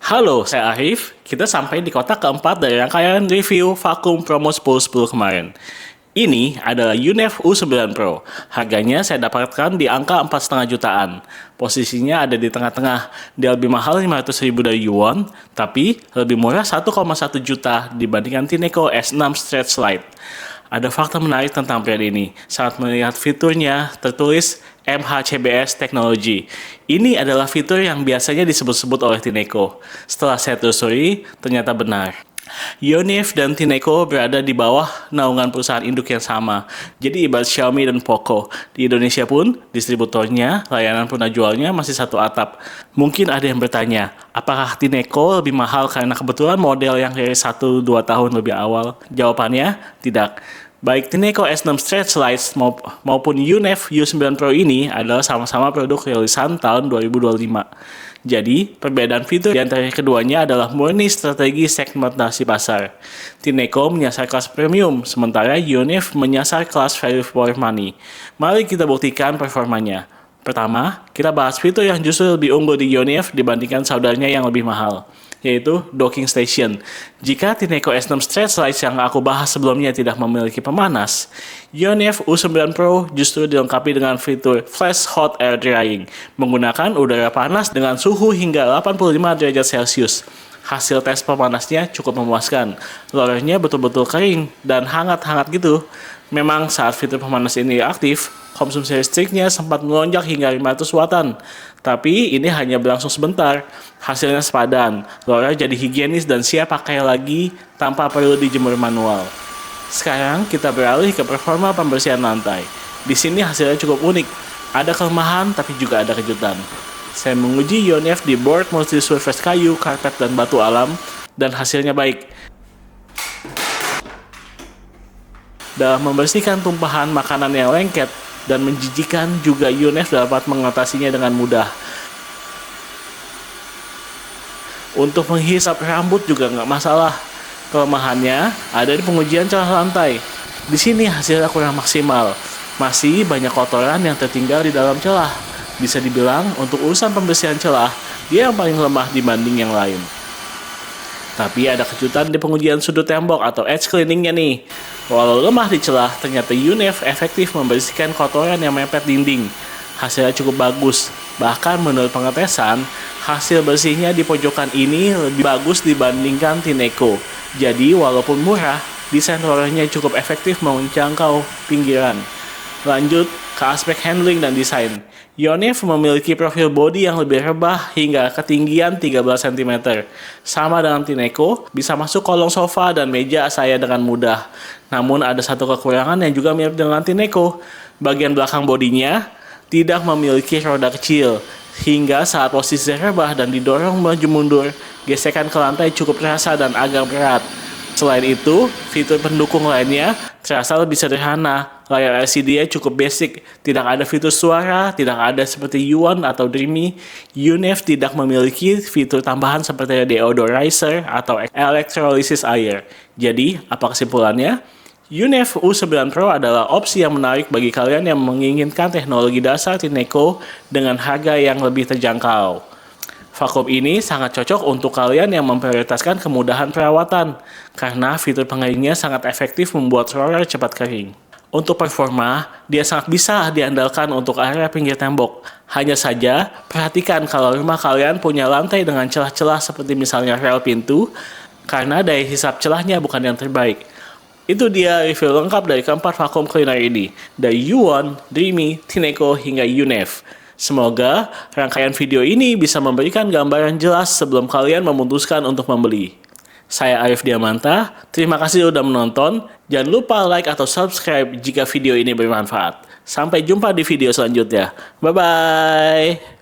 Halo, saya Arif. Kita sampai di kota keempat dari rangkaian review vakum promo 10-10 kemarin. Ini adalah UNEV U9 Pro. Harganya saya dapatkan di angka 4,5 jutaan. Posisinya ada di tengah-tengah. Dia lebih mahal 500.000 dari Yuan, tapi lebih murah 1,1 juta dibandingkan Tineco S6 Stretch Lite. Ada fakta menarik tentang brand ini. Saat melihat fiturnya, tertulis MHCBS Technology. Ini adalah fitur yang biasanya disebut-sebut oleh Tineco. Setelah saya telusuri, ternyata benar. UNEV dan Tineco berada di bawah naungan perusahaan induk yang sama. Jadi ibarat Xiaomi dan Poco. Di Indonesia pun, distributornya, layanan jualnya masih satu atap. Mungkin ada yang bertanya, apakah Tineco lebih mahal karena kebetulan model yang dari 1-2 tahun lebih awal? Jawabannya, tidak. Baik Tineco S6 Stretch Lite maupun UNEV U9 Pro ini adalah sama-sama produk rilisan tahun 2025. Jadi, perbedaan fitur di antara keduanya adalah murni strategi segmentasi pasar. Tineco menyasar kelas premium, sementara UNEV menyasar kelas value for money. Mari kita buktikan performanya. Pertama, kita bahas fitur yang justru lebih unggul di UNEV dibandingkan saudaranya yang lebih mahal, yaitu docking station. Jika Tineco S6 Stretch Lite yang aku bahas sebelumnya tidak memiliki pemanas, UNEV U9 Pro justru dilengkapi dengan fitur Flash Hot Air Drying, menggunakan udara panas dengan suhu hingga 85 derajat Celcius. Hasil tes pemanasnya cukup memuaskan. Lorenya betul-betul kering dan hangat-hangat gitu. Memang saat fitur pemanas ini aktif, konsumsi listriknya sempat melonjak hingga 500 wattan. Tapi ini hanya berlangsung sebentar. Hasilnya sepadan, lore jadi higienis dan siap pakai lagi tanpa perlu dijemur manual. Sekarang kita beralih ke performa pembersihan lantai. Di sini hasilnya cukup unik. Ada kelemahan tapi juga ada kejutan. Saya menguji UNEV di board multi-surface kayu, karpet, dan batu alam, dan hasilnya baik. Dalam membersihkan tumpahan makanan yang lengket dan menjijikan, juga UNEV dapat mengatasinya dengan mudah. Untuk menghisap rambut juga nggak masalah. Kelemahannya ada di pengujian celah lantai. Di sini hasilnya kurang maksimal. Masih banyak kotoran yang tertinggal di dalam celah. Bisa dibilang untuk urusan pembersihan celah, dia yang paling lemah dibanding yang lain. Tapi ada kejutan di pengujian sudut tembok atau edge cleaningnya nih. Walau lemah di celah, ternyata UNEV efektif membersihkan kotoran yang mepet dinding. Hasilnya cukup bagus. Bahkan menurut pengetesan, hasil bersihnya di pojokan ini lebih bagus dibandingkan Tineco. Jadi walaupun murah, desain rollernya cukup efektif menjangkau pinggiran. Lanjut ke aspek handling dan desain. UNEV memiliki profil bodi yang lebih rebah hingga ketinggian 13 cm. Sama dengan Tineco, bisa masuk kolong sofa dan meja saya dengan mudah. Namun ada satu kekurangan yang juga mirip dengan Tineco. Bagian belakang bodinya tidak memiliki roda kecil. Hingga saat posisi rebah dan didorong maju mundur, gesekan ke lantai cukup terasa dan agak berat. Selain itu, fitur pendukung lainnya terasa lebih sederhana. Layar LCD-nya cukup basic, tidak ada fitur suara, tidak ada seperti Yuan atau Dreamy. UNEV tidak memiliki fitur tambahan seperti deodorizer atau electrolysis air. Jadi, apa kesimpulannya? UNEV U9 Pro adalah opsi yang menarik bagi kalian yang menginginkan teknologi dasar Tineco dengan harga yang lebih terjangkau. Vakum ini sangat cocok untuk kalian yang memprioritaskan kemudahan perawatan, karena fitur pengeringnya sangat efektif membuat roller cepat kering. Untuk performa, dia sangat bisa diandalkan untuk area pinggir tembok. Hanya saja, perhatikan kalau rumah kalian punya lantai dengan celah-celah seperti misalnya rel pintu, karena daya hisap celahnya bukan yang terbaik. Itu dia review lengkap dari keempat vacuum cleaner ini, dari Yuan, Dreamy, Tineco, hingga UNEV. Semoga rangkaian video ini bisa memberikan gambaran jelas sebelum kalian memutuskan untuk membeli. Saya Arif Diamanta, terima kasih sudah menonton. Jangan lupa like atau subscribe jika video ini bermanfaat. Sampai jumpa di video selanjutnya. Bye-bye.